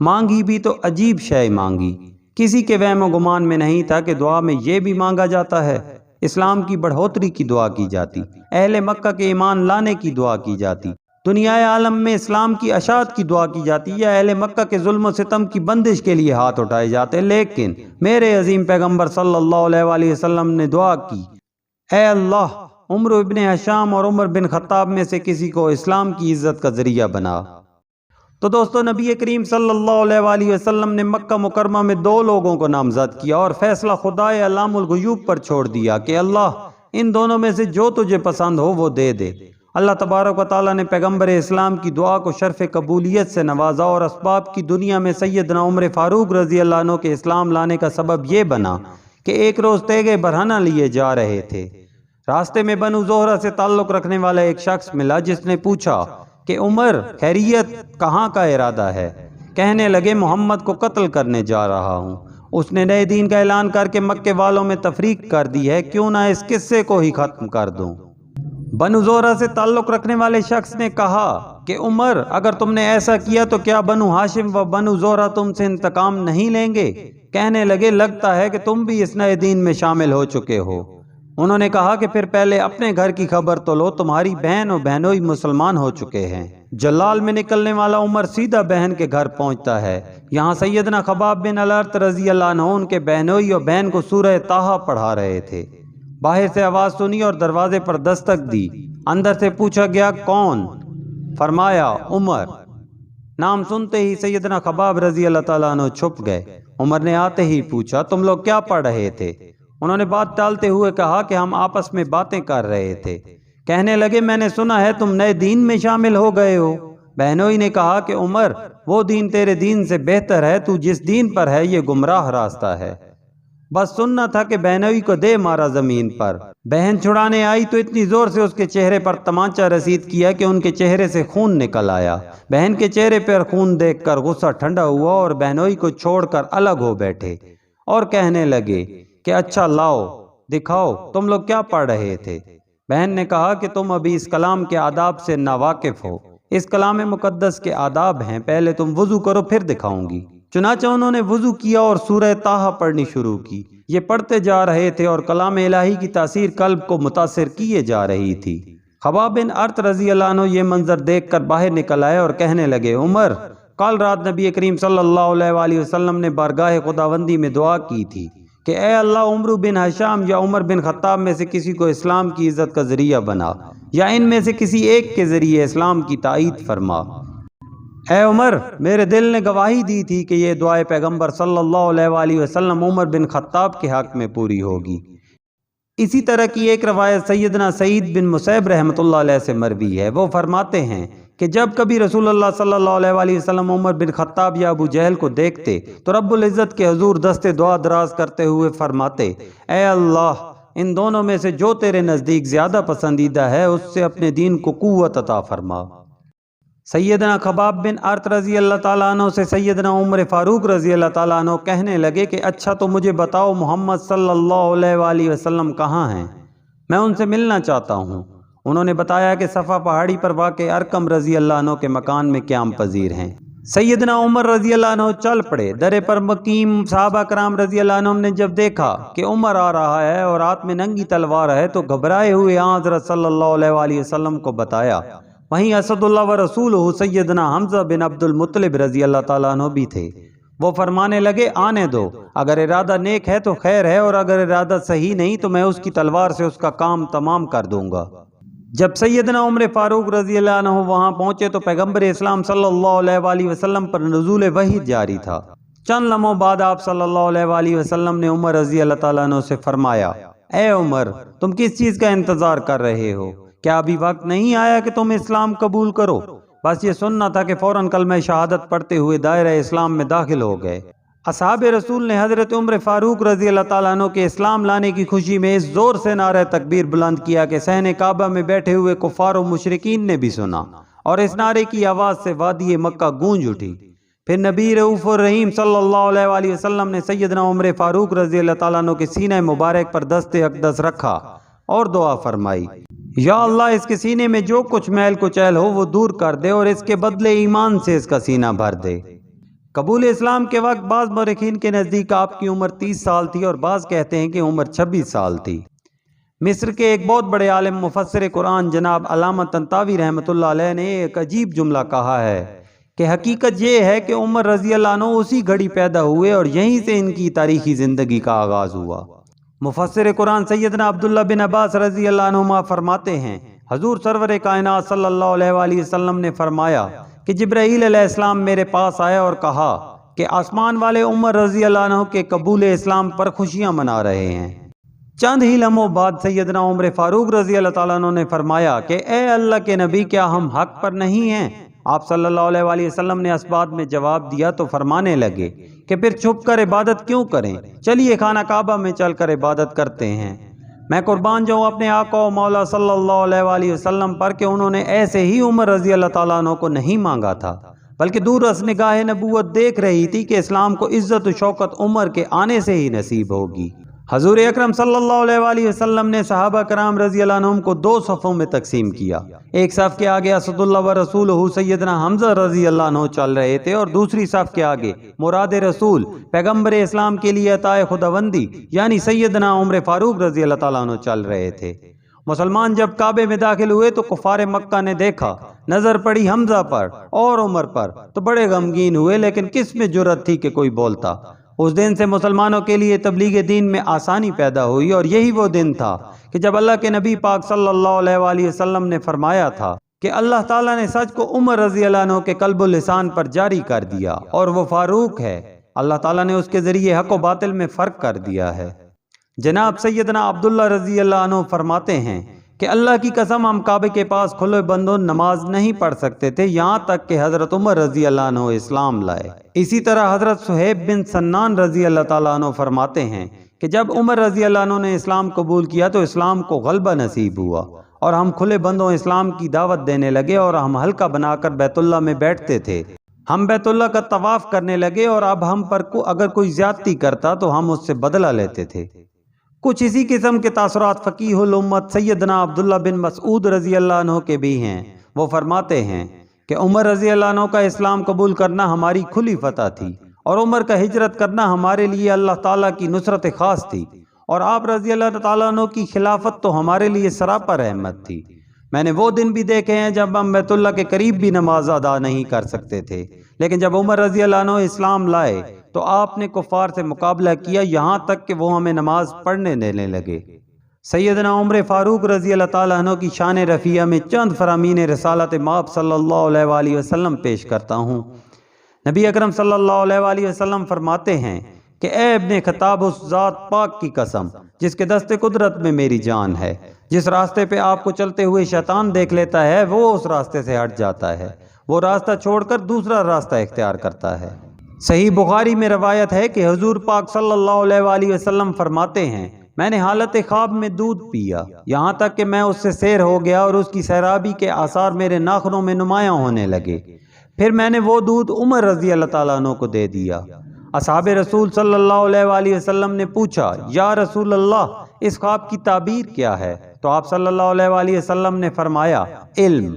مانگی بھی تو عجیب شے مانگی، کسی کے وہم و گمان میں نہیں تھا کہ دعا میں یہ بھی مانگا جاتا ہے۔ اسلام کی بڑھوتری کی دعا کی جاتی، اہل مکہ کے ایمان لانے کی دعا کی جاتی، دنیا عالم میں اسلام کی اشاعت کی دعا کی جاتی، یا اہل مکہ کے ظلم و ستم کی بندش کے لیے ہاتھ اٹھائے جاتے، لیکن میرے عظیم پیغمبر صلی اللہ علیہ وآلہ وسلم نے دعا کی، اے اللہ عمر ابن ہشام اور عمر بن خطاب میں سے کسی کو اسلام کی عزت کا ذریعہ بنا۔ تو دوستو، نبی کریم صلی اللہ علیہ وآلہ وسلم نے مکہ مکرمہ میں دو لوگوں کو نامزد کیا اور فیصلہ خدائے علام الغیوب پر چھوڑ دیا کہ اللہ ان دونوں میں سے جو تجھے پسند ہو وہ دے دے۔ اللہ تبارک و تعالیٰ نے پیغمبر اسلام کی دعا کو شرف قبولیت سے نوازا، اور اسباب کی دنیا میں سیدنا عمر فاروق رضی اللہ عنہ کے اسلام لانے کا سبب یہ بنا کہ ایک روز تیغ برہنہ لیے جا رہے تھے۔ راستے میں بنو زہرہ سے تعلق رکھنے والا ایک شخص ملا جس نے پوچھا کہ عمر خیریت، کہاں کا ارادہ ہے؟ کہنے لگے محمد کو قتل کرنے جا رہا ہوں۔ اس نے نئے دین کا اعلان کر کے مکے والوں میں تفریق کر دی ہے، کیوں نہ اس قصے کو ہی ختم کر دوں۔ بنو زہرہ سے تعلق رکھنے والے شخص نے کہا کہ عمر اگر تم نے ایسا کیا تو کیا بنو ہاشم و بنو زہرہ تم سے انتقام نہیں لیں گے؟ کہنے لگے لگتا ہے کہ تم بھی اس نئے دین میں شامل ہو چکے ہو۔ انہوں نے کہا کہ پھر پہلے اپنے گھر کی خبر تو لو، تمہاری بہن و بہنوئی مسلمان ہو چکے ہیں۔ جلال میں نکلنے والا عمر سیدھا بہن کے گھر پہنچتا ہے۔ یہاں سیدنا خباب بن الارت رضی اللہ عنہ ان کے بہنوئی اور بہن کو سورہ طٰہٰ پڑھا رہے تھے۔ باہر سے آواز سنی اور دروازے پر دستک دی۔ اندر سے پوچھا گیا کون؟ فرمایا عمر۔ نام سنتے ہی سیدنا خباب رضی اللہ تعالیٰ عنہ چھپ گئے۔ عمر نے آتے ہی پوچھا تم لوگ کیا پڑھ رہے تھے؟ انہوں نے بات ٹالتے ہوئے کہا کہ ہم آپس میں باتیں کر رہے تھے۔ کہنے لگے میں نے سنا ہے تم نئے دین میں شامل ہو گئے ہو۔ بہنوئی نے کہا کہ عمر وہ دین تیرے دین سے بہتر ہے، تو جس دین پر ہے یہ گمراہ راستہ ہے۔ بس سننا تھا کہ بہنوئی کو دے مارا زمین پر۔ بہن چھڑانے آئی تو اتنی زور سے اس کے چہرے پر تمانچہ رسید کیا کہ ان کے چہرے سے خون نکل آیا۔ بہن کے چہرے پر خون دیکھ کر غصہ ٹھنڈا ہوا اور بہنوئی کو چھوڑ کر الگ ہو بیٹھے اور کہنے لگے کہ اچھا لاؤ دکھاؤ تم لوگ کیا پڑھ رہے تھے۔ بہن نے کہا کہ تم ابھی اس کلام کے آداب سے ناواقف ہو، اس کلام مقدس کے آداب ہیں، پہلے تم وضو کرو پھر دکھاؤں گی۔ چنانچہ انہوں نے وضو کیا اور سورہ طٰہٰ پڑھنی شروع کی۔ یہ پڑھتے جا رہے تھے اور کلام الہی کی تاثیر قلب کو متاثر کیے جا رہی تھی۔ خباب بن ارت رضی اللہ عنہ یہ منظر دیکھ کر باہر نکل آئے اور کہنے لگے عمر کل رات نبی کریم صلی اللہ علیہ وآلہ وسلم نے بارگاہ خداوندی میں دعا کی تھی کہ اے اللہ عمر بن ہشام یا عمر بن خطاب میں سے کسی کو اسلام کی عزت کا ذریعہ بنا، یا ان میں سے کسی ایک کے ذریعے اسلام کی تائید فرما۔ اے عمر میرے دل نے گواہی دی تھی کہ یہ دعائے پیغمبر صلی اللہ علیہ وآلہ وسلم عمر بن خطاب کے حق میں پوری ہوگی۔ اسی طرح کی ایک روایت سیدنا سعید بن مسیب رحمۃ اللہ علیہ سے مروی ہے۔ وہ فرماتے ہیں کہ جب کبھی رسول اللہ صلی اللہ علیہ وآلہ وسلم عمر بن خطاب یا ابو جہل کو دیکھتے تو رب العزت کے حضور دستے دعا دراز کرتے ہوئے فرماتے اے اللہ ان دونوں میں سے جو تیرے نزدیک زیادہ پسندیدہ ہے اس سے اپنے دین کو قوت عطا فرما۔ سیدنا خباب بن ارت رضی اللہ تعالیٰ عنہ سے سیدنا عمر فاروق رضی اللہ تعالیٰ عنہ کہنے لگے کہ اچھا تو مجھے بتاؤ محمد صلی اللہ علیہ وآلہ وسلم کہاں ہیں؟ میں ان سے ملنا چاہتا ہوں۔ انہوں نے بتایا کہ صفا پہاڑی پر واقع ارقم رضی اللہ عنہ کے مکان میں قیام پذیر ہیں۔ سیدنا عمر رضی اللہ عنہ چل پڑے۔ درے پر مقیم صحابہ کرام رضی اللہ عنہ نے جب دیکھا کہ عمر آ رہا ہے اور ہاتھ میں ننگی تلوار ہے تو گھبرائے ہوئے حضرت صلی اللہ علیہ وآلہ وسلم کو بتایا۔ وہیں اسد اللہ و رسولہ سیدنا حمزہ بن عبد المطلب رضی اللہ تعالیٰ عنہ بھی تھے۔ وہ فرمانے لگے آنے دو، اگر ارادہ نیک ہے تو خیر ہے اور اگر ارادہ صحیح نہیں تو میں اس کی تلوار سے اس کا کام تمام کر دوں گا۔ جب سیدنا عمر فاروق رضی اللہ عنہ وہاں پہنچے تو پیغمبر اسلام صلی اللہ علیہ وآلہ وسلم پر نزول وحی جاری تھا۔ چند لمحوں بعد آپ صلی اللہ علیہ وآلہ وسلم نے عمر رضی اللہ تعالیٰ عنہ سے فرمایا اے عمر تم کس چیز کا انتظار کر رہے ہو؟ کیا ابھی وقت نہیں آیا کہ تم اسلام قبول کرو؟ بس یہ سننا تھا کہ فوراً کلمہ شہادت پڑھتے ہوئے دائرہ اسلام میں داخل ہو گئے۔ اصحاب رسول نے حضرت عمر فاروق رضی اللہ تعالیٰ عنہ کے اسلام لانے کی خوشی میں اس زور سے نعرہ تکبیر بلند کیا کہ صحن کعبہ میں بیٹھے ہوئے کفار و مشرکین نے بھی سنا، اور اس نعرے کی آواز سے وادی مکہ گونج اٹھی۔ پھر نبی رؤوف الرحیم صلی اللہ علیہ وآلہ وسلم نے سیدنا عمر فاروق رضی اللہ تعالیٰ عنہ کے سینہ مبارک پر دست اقدس رکھا اور دعا فرمائی یا اللہ اس کے سینے میں جو کچھ میل کچیل ہو وہ دور کر دے اور اس کے بدلے ایمان سے اس کا سینہ بھر دے۔ قبول اسلام کے وقت بعض مورخین کے نزدیک آپ کی عمر 30 سال تھی اور بعض کہتے ہیں کہ عمر 26 سال تھی۔ مصر کے ایک بہت بڑے عالم مفسر قرآن جناب علامہ طنطاوی رحمۃ اللہ علیہ نے ایک عجیب جملہ کہا ہے کہ حقیقت یہ ہے کہ عمر رضی اللہ عنہ اسی گھڑی پیدا ہوئے اور یہیں سے ان کی تاریخی زندگی کا آغاز ہوا۔ مفسر قرآن سیدنا عبداللہ بن عباس رضی اللہ عنہما فرماتے ہیں، حضور سرور کائنات صلی اللہ علیہ وآلہ وسلم نے فرمایا کہ جبرائیل علیہ السلام میرے پاس آیا اور کہا کہ آسمان والے عمر رضی اللہ عنہ کے قبول اسلام پر خوشیاں منا رہے ہیں۔ چند ہی لمحوں بعد سیدنا عمر فاروق رضی اللہ تعالیٰ عنہ نے فرمایا کہ اے اللہ کے نبی، کیا ہم حق پر نہیں ہیں؟ آپ صلی اللہ علیہ وآلہ وسلم نے اس بات میں جواب دیا تو فرمانے لگے کہ پھر چھپ کر عبادت کیوں کریں، چلیے خانہ کعبہ میں چل کر عبادت کرتے ہیں۔ میں قربان جاؤں اپنے آقا و مولا صلی اللہ علیہ وآلہ وسلم پر کہ انہوں نے ایسے ہی عمر رضی اللہ تعالیٰ عنہ کو نہیں مانگا تھا، بلکہ دور از نگاہ نبوت دیکھ رہی تھی کہ اسلام کو عزت و شوکت عمر کے آنے سے ہی نصیب ہوگی۔ حضور اکرم صلی اللہ علیہ وآلہ وسلم نے صحابہ کرام رضی اللہ عنہم کو 2 صفوں میں تقسیم کیا۔ ایک صف کے آگے اسد اللہ و رسولہ سیدنا حمزہ رضی اللہ عنہ چل رہے تھے اور دوسری صف کے آگے مراد رسول پیغمبر اسلام کے لیے عطا خداوندی یعنی سیدنا عمر فاروق رضی اللہ تعالیٰ عنہ چل رہے تھے۔ مسلمان جب کعبے میں داخل ہوئے تو کفار مکہ نے دیکھا، نظر پڑی حمزہ پر اور عمر پر تو بڑے غمگین ہوئے، لیکن کس میں جرأت تھی کہ کوئی بولتا۔ اس دن سے مسلمانوں کے لیے تبلیغ دین میں آسانی پیدا ہوئی، اور یہی وہ دن تھا کہ جب اللہ کے نبی پاک صلی اللہ علیہ وآلہ وسلم نے فرمایا تھا کہ اللہ تعالیٰ نے سچ کو عمر رضی اللہ عنہ کے قلب و لسان پر جاری کر دیا اور وہ فاروق ہے۔ اللہ تعالیٰ نے اس کے ذریعے حق و باطل میں فرق کر دیا ہے۔ جناب سیدنا عبداللہ رضی اللہ عنہ فرماتے ہیں کہ اللہ کی قسم ہم کعبے کے پاس کھلے بندوں نماز نہیں پڑھ سکتے تھے یہاں تک کہ حضرت عمر رضی اللہ عنہ اسلام لائے۔ اسی طرح حضرت صہیب بن سنان رضی اللہ تعالیٰ عنہ فرماتے ہیں کہ جب عمر رضی اللہ عنہ نے اسلام قبول کیا تو اسلام کو غلبہ نصیب ہوا اور ہم کھلے بندوں اسلام کی دعوت دینے لگے اور ہم حلقہ بنا کر بیت اللہ میں بیٹھتے تھے۔ ہم بیت اللہ کا طواف کرنے لگے اور اب ہم پر اگر کوئی زیادتی کرتا تو ہم اس سے بدلہ لیتے تھے۔ کچھ اسی قسم کے تاثرات فقیہ الامت سیدنا عبداللہ بن مسعود رضی اللہ عنہ کے بھی ہیں۔ وہ فرماتے ہیں کہ عمر رضی اللہ عنہ کا اسلام قبول کرنا ہماری کھلی فتح تھی اور عمر کا ہجرت کرنا ہمارے لیے اللہ تعالیٰ کی نصرت خاص تھی، اور آپ رضی اللہ تعالیٰ عنہ کی خلافت تو ہمارے لیے سراپا رحمت تھی۔ میں نے وہ دن بھی دیکھے ہیں جب ہم بیت اللہ کے قریب بھی نماز ادا نہیں کر سکتے تھے، لیکن جب عمر رضی اللہ عنہ اسلام لائے تو آپ نے کفار سے مقابلہ کیا یہاں تک کہ وہ ہمیں نماز پڑھنے دینے لگے۔ سیدنا عمر فاروق رضی اللہ تعالیٰ عنہ کی شان رفیعہ میں چند فرامین رسالت مآب صلی اللہ علیہ وآلہ وسلم پیش کرتا ہوں۔ نبی اکرم صلی اللہ علیہ وآلہ وسلم فرماتے ہیں کہ اے ابن خطاب، اس ذات پاک کی قسم جس کے دست قدرت میں میری جان ہے، جس راستے پہ آپ کو چلتے ہوئے شیطان دیکھ لیتا ہے وہ اس راستے سے ہٹ جاتا ہے، وہ راستہ چھوڑ کر دوسرا راستہ اختیار کرتا ہے۔ صحیح بخاری میں روایت ہے کہ حضور پاک صلی اللہ علیہ وآلہ وسلم فرماتے ہیں، میں نے حالت خواب میں دودھ پیا یہاں تک کہ میں اس سے سیر ہو گیا اور اس کی سیرابی کے آثار میرے ناخنوں میں نمایاں ہونے لگے، پھر میں نے وہ دودھ عمر رضی اللہ تعالیٰ عنہ کو دے دیا۔ اصحاب رسول صلی اللہ علیہ وآلہ وسلم نے پوچھا، یا رسول اللہ، اس خواب کی تعبیر کیا ہے؟ تو آپ صلی اللہ علیہ وآلہ وسلم نے فرمایا، علم۔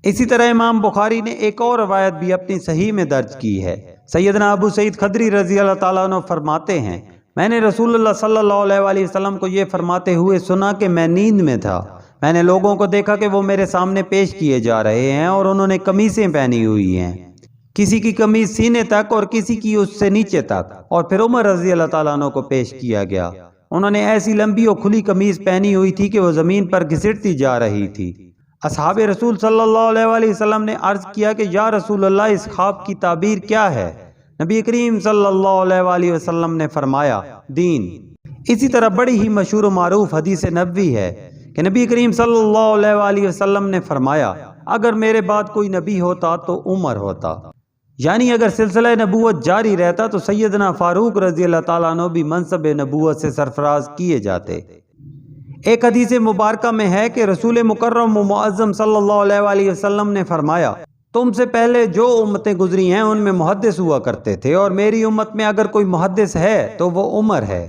اسی طرح امام بخاری نے ایک اور روایت بھی اپنی صحیح میں درج کی ہے۔ سیدنا ابو سعید خدری رضی اللہ تعالیٰ عنہ فرماتے ہیں، میں نے رسول اللہ صلی اللہ علیہ وآلہ وسلم کو یہ فرماتے ہوئے سنا کہ میں نیند میں تھا، میں نے لوگوں کو دیکھا کہ وہ میرے سامنے پیش کیے جا رہے ہیں اور انہوں نے قمیصیں پہنی ہوئی ہیں، کسی کی قمیص سینے تک اور کسی کی اس سے نیچے تک، اور پھر عمر رضی اللہ تعالیٰ عنہ کو پیش کیا گیا۔ انہوں نے ایسی لمبی اور کھلی قمیص پہنی ہوئی تھی کہ وہ زمین پر گھسٹتی جا رہی تھی۔ اصحاب رسول صلی اللہ علیہ وآلہ وسلم نے عرض کیا کہ یا رسول اللہ، اس خواب کی تعبیر کیا ہے؟ نبی کریم صلی اللہ علیہ وآلہ وسلم نے فرمایا، دین۔ اسی طرح بڑی ہی مشہور و معروف حدیث نبوی ہے کہ نبی کریم صلی اللہ علیہ وآلہ وسلم نے فرمایا، اگر میرے بعد کوئی نبی ہوتا تو عمر ہوتا، یعنی اگر سلسلہ نبوت جاری رہتا تو سیدنا فاروق رضی اللہ تعالیٰ عنہ بھی منصب نبوت سے سرفراز کیے جاتے۔ ایک حدیث مبارکہ میں ہے کہ رسول مکرم و معظم صلی اللہ علیہ وآلہ وسلم نے فرمایا، تم سے پہلے جو امتیں گزری ہیں ان میں محدث ہوا کرتے تھے، اور میری امت میں اگر کوئی محدث ہے تو وہ عمر ہے۔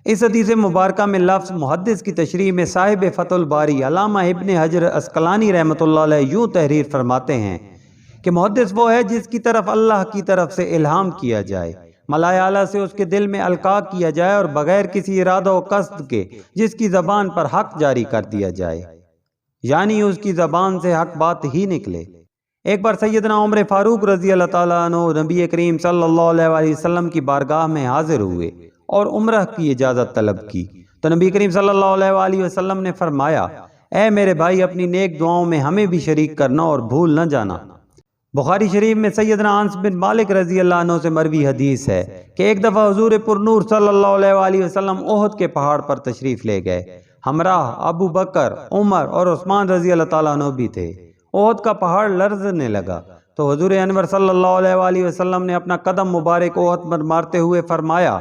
اس حدیث مبارکہ میں لفظ محدث کی تشریح میں صاحب فتح الباری علامہ ابن حجر عسقلانی رحمۃ اللہ علیہ یوں تحریر فرماتے ہیں کہ محدث وہ ہے جس کی طرف اللہ کی طرف سے الہام کیا جائے، ملائے اعلیٰ سے اس کے دل میں القاء کیا جائے اور بغیر کسی ارادہ و قصد کے جس کی زبان پر حق جاری کر دیا جائے، یعنی اس کی زبان سے حق بات ہی نکلے۔ ایک بار سیدنا عمر فاروق رضی اللہ تعالیٰ عنہ نبی کریم صلی اللہ علیہ وآلہ وسلم کی بارگاہ میں حاضر ہوئے اور عمرہ کی اجازت طلب کی تو نبی کریم صلی اللہ علیہ وآلہ وسلم نے فرمایا، اے میرے بھائی، اپنی نیک دعاؤں میں ہمیں بھی شریک کرنا اور بھول نہ جانا۔ بخاری شریف میں سیدنا انس بن مالک رضی اللہ عنہ سے مروی حدیث ہے کہ ایک دفعہ حضور پرنور صلی اللہ علیہ وآلہ وسلم احد کے پہاڑ پر تشریف لے گئے، ہمراہ ابو بکر، عمر اور عثمان رضی اللہ تعالیٰ عنہ بھی تھے۔ احد کا پہاڑ لرزنے لگا تو حضور انور صلی اللہ علیہ وآلہ وسلم نے اپنا قدم مبارک احد پر مارتے ہوئے فرمایا،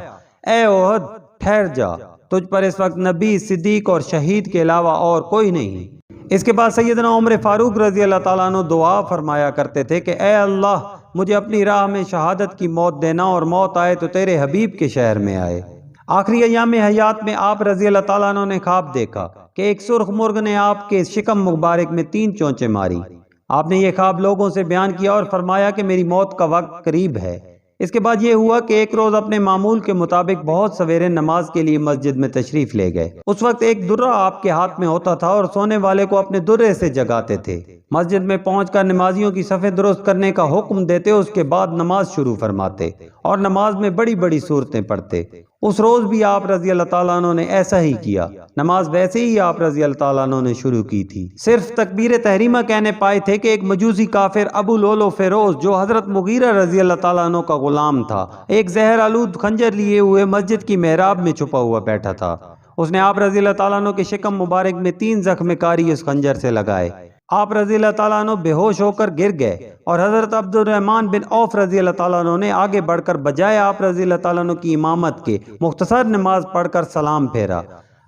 اے احد ٹھہر جا، تجھ پر اس وقت نبی، صدیق اور شہید کے علاوہ اور کوئی نہیں۔ اس کے بعد سیدنا عمر فاروق رضی اللہ تعالیٰ عنہ دعا فرمایا کرتے تھے کہ اے اللہ، مجھے اپنی راہ میں شہادت کی موت دینا، اور موت آئے تو تیرے حبیب کے شہر میں آئے۔ آخری ایام حیات میں آپ رضی اللہ تعالیٰ عنہ نے خواب دیکھا کہ ایک سرخ مرغ نے آپ کے شکم مبارک میں 3 چونچیں ماری۔ آپ نے یہ خواب لوگوں سے بیان کیا اور فرمایا کہ میری موت کا وقت قریب ہے۔ اس کے بعد یہ ہوا کہ ایک روز اپنے معمول کے مطابق بہت سویرے نماز کے لیے مسجد میں تشریف لے گئے۔ اس وقت ایک درہ آپ کے ہاتھ میں ہوتا تھا اور سونے والے کو اپنے درے سے جگاتے تھے۔ مسجد میں پہنچ کر نمازیوں کی صفیں درست کرنے کا حکم دیتے، اس کے بعد نماز شروع فرماتے اور نماز میں بڑی بڑی سورتیں پڑھتے۔ اس روز بھی آپ رضی اللہ تعالیٰ عنہ نے ایسا ہی کیا۔ نماز ویسے ہی آپ رضی اللہ تعالیٰ عنہ نے شروع کی تھی، صرف تکبیر تحریمہ کہنے پائے تھے کہ ایک مجوسی کافر ابو لولو فیروز، جو حضرت مغیرہ رضی اللہ تعالیٰ عنہ کا غلام تھا، ایک زہر آلود خنجر لیے ہوئے مسجد کی محراب میں چھپا ہوا بیٹھا تھا۔ اس نے آپ رضی اللہ تعالیٰ عنہ کے شکم مبارک میں 3 زخم کاری اس خنجر سے لگائے۔ آپ رضی اللہ تعالیٰ عنہ بے ہوش ہو کر گر گئے اور حضرت عبد الرحمن بن عوف رضی اللہ تعالیٰ عنہ نے آگے بڑھ کر بجائے آپ رضی اللہ تعالیٰ عنہ کی امامت کے مختصر نماز پڑھ کر سلام پھیرا۔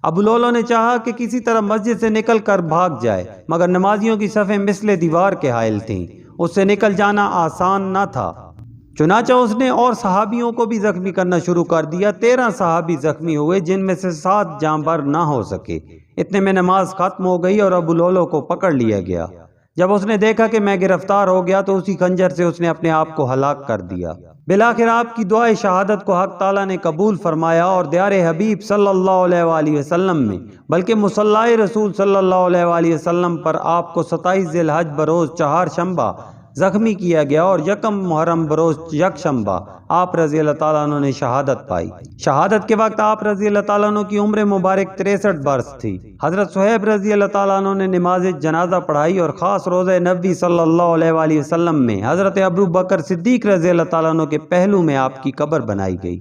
ابو لولو نے چاہا کہ کسی طرح مسجد سے نکل کر بھاگ جائے، مگر نمازیوں کی صفیں مثل دیوار کے حائل تھیں، اس سے نکل جانا آسان نہ تھا۔ چنانچہ اس نے اور صحابیوں کو بھی زخمی کرنا شروع کر دیا۔ 13 صحابی زخمی ہوئے، جن میں سے 7 جاں بر نہ ہو سکے۔ اتنے میں نماز ختم ہو گئی اور ابو لولو کو پکڑ لیا گیا۔ جب اس نے دیکھا کہ میں گرفتار ہو گیا تو اسی خنجر سے اس نے اپنے آپ کو ہلاک کر دیا۔ بالآخر آپ کی دعائے شہادت کو حق تعالیٰ نے قبول فرمایا اور دیار حبیب صلی اللہ علیہ وآلہ وسلم میں، بلکہ مصلی رسول صلی اللہ علیہ وآلہ وسلم پر آپ کو 27 ذی الحج بروز چہارشنبہ زخمی کیا گیا اور 1 محرم بروز یکشنبہ آپ رضی اللہ تعالیٰ عنہ نے شہادت پائی۔ شہادت کے وقت آپ رضی اللہ تعالیٰ عنہ کی عمر مبارک 63 برس تھی۔ حضرت صہیب رضی اللہ تعالیٰ عنہ نے نماز جنازہ پڑھائی اور خاص روضہ نبوی صلی اللہ علیہ وآلہ وسلم میں حضرت ابو بکر صدیق رضی اللہ تعالیٰ عنہ کے پہلو میں آپ کی قبر بنائی گئی۔